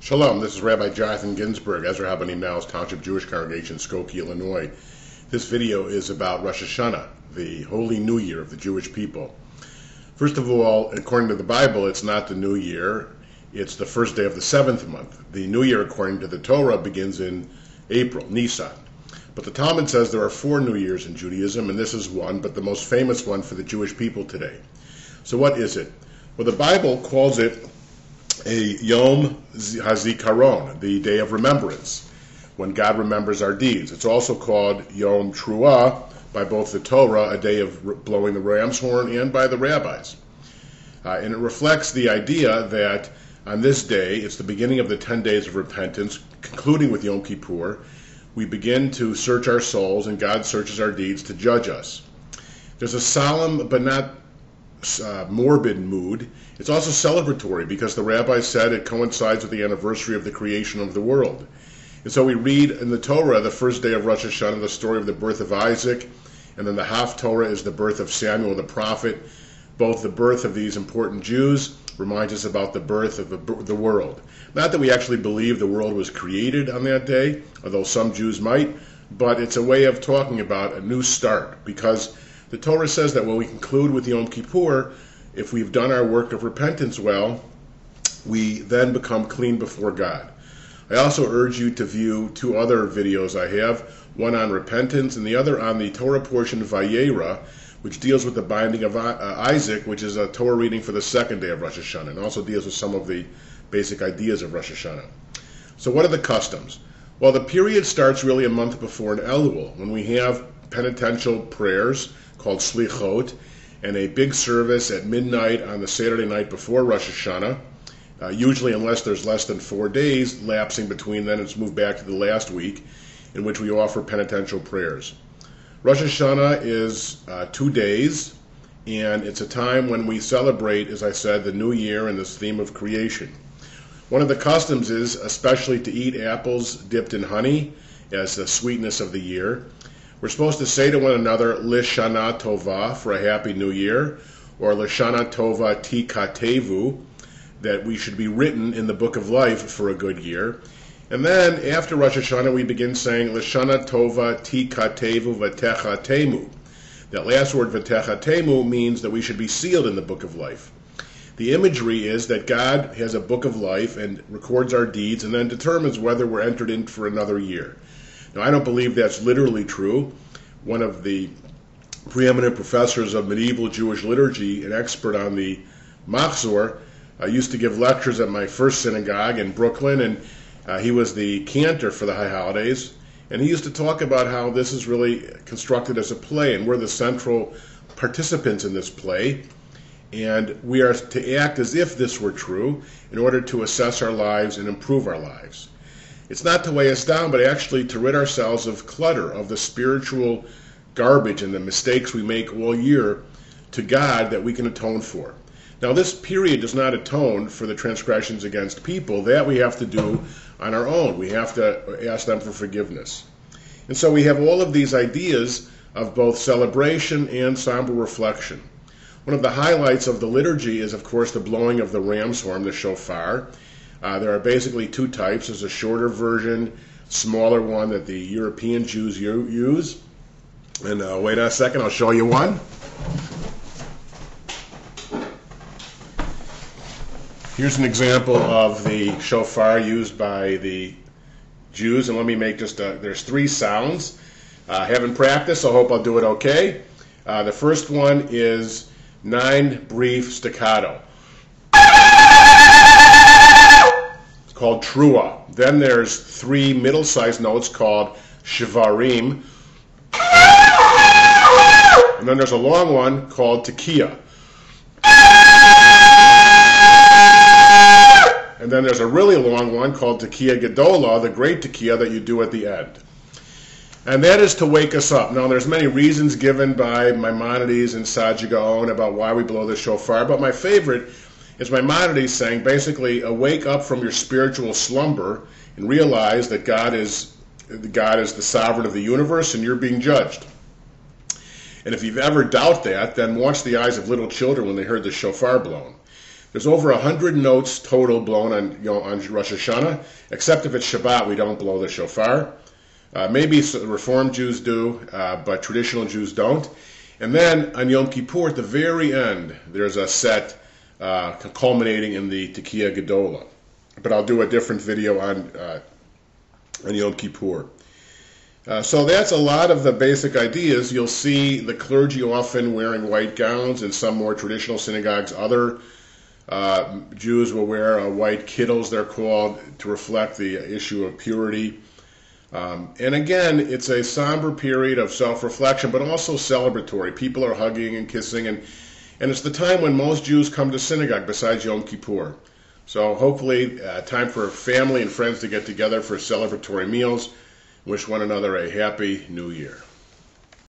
Shalom, this is Rabbi Jonathan Ginsburg, Ezra Habanim Now's Township Jewish Congregation, Skokie, Illinois. This video is about Rosh Hashanah, the Holy New Year of the Jewish people. First of all, according to the Bible, it's not the New Year, it's the first day of the 7th month. The New Year, according to the Torah, begins in April, Nisan. But the Talmud says there are 4 New Years in Judaism, and this is one, but the most famous one for the Jewish people today. So what is it? Well, the Bible calls it a Yom HaZikaron, the Day of Remembrance, when God remembers our deeds. It's also called Yom Truah by both the Torah, a day of blowing the ram's horn, and by the rabbis. And it reflects the idea that on this day, it's the beginning of the 10 days of repentance, concluding with Yom Kippur. We begin to search our souls, and God searches our deeds to judge us. There's a solemn but not morbid mood. It's also celebratory because the rabbis said it coincides with the anniversary of the creation of the world. And so we read in the Torah, the first day of Rosh Hashanah, the story of the birth of Isaac, and then the Haftorah is the birth of Samuel the prophet. Both the birth of these important Jews reminds us about the birth of the world. Not that we actually believe the world was created on that day, although some Jews might, but it's a way of talking about a new start, because the Torah says that when we conclude with Yom Kippur, if we've done our work of repentance well, we then become clean before God. I also urge you to view 2 other videos I have, one on repentance and the other on the Torah portion Vayera, which deals with the binding of Isaac, which is a Torah reading for the 2nd day of Rosh Hashanah, and also deals with some of the basic ideas of Rosh Hashanah. So what are the customs? Well, the period starts really a month before an Elul, when we have penitential prayers called Slichot, and a big service at midnight on the Saturday night before Rosh Hashanah. Usually, unless there's less than 4 days lapsing between then, it's moved back to the last week, in which we offer penitential prayers. Rosh Hashanah is 2 days, and it's a time when we celebrate, as I said, the new year and this theme of creation. One of the customs is especially to eat apples dipped in honey as the sweetness of the year. We're supposed to say to one another, Lishana Tova, for a happy new year, or Lishana Tova Tikatevu, that we should be written in the book of life for a good year. And then, after Rosh Hashanah, we begin saying, Lishana Tova Tikatevu Vatechatemu. That last word, Vatechatemu, means that we should be sealed in the book of life. The imagery is that God has a book of life and records our deeds and then determines whether we're entered in for another year. Now, I don't believe that's literally true. One of the preeminent professors of medieval Jewish liturgy, an expert on the Machzor, used to give lectures at my first synagogue in Brooklyn, and he was the cantor for the High Holidays. And he used to talk about how this is really constructed as a play, and we're the central participants in this play. And we are to act as if this were true in order to assess our lives and improve our lives. It's not to weigh us down, but actually to rid ourselves of clutter, of the spiritual garbage and the mistakes we make all year to God that we can atone for. Now, this period does not atone for the transgressions against people. That we have to do on our own. We have to ask them for forgiveness. And so we have all of these ideas of both celebration and somber reflection. One of the highlights of the liturgy is, of course, the blowing of the ram's horn, the shofar. There are basically 2 types. There's a shorter version, smaller one that the European Jews use. And wait a second, I'll show you one. Here's an example of the shofar used by the Jews. And let me make there's 3 sounds. I haven't practiced, so I hope I'll do it okay. The first one is 9 brief staccato. Called Trua. Then there's 3 middle-sized notes called Shivarim. And then there's a long one called Tekiah. And then there's a really long one called Tekiah Gedola, the great Tekiah that you do at the end. And that is to wake us up. Now, there's many reasons given by Maimonides and Saadia Gaon about why we blow the shofar, but my favorite is Maimonides saying, basically, wake up from your spiritual slumber and realize that God is the sovereign of the universe and you're being judged. And if you've ever doubt that, then watch the eyes of little children when they heard the shofar blown. There's over 100 notes total blown on Rosh Hashanah, except if it's Shabbat, we don't blow the shofar. Maybe Reform Jews do, but traditional Jews don't. And then on Yom Kippur, at the very end, there's a set culminating in the Tekiah Gedolah. But I'll do a different video on Yom Kippur. So that's a lot of the basic ideas. You'll see the clergy often wearing white gowns. In some more traditional synagogues, other Jews will wear white kittles, they're called, to reflect the issue of purity. And again, it's a somber period of self-reflection, but also celebratory. People are hugging and kissing, and it's the time when most Jews come to synagogue besides Yom Kippur. So hopefully, time for family and friends to get together for celebratory meals. Wish one another a happy new year.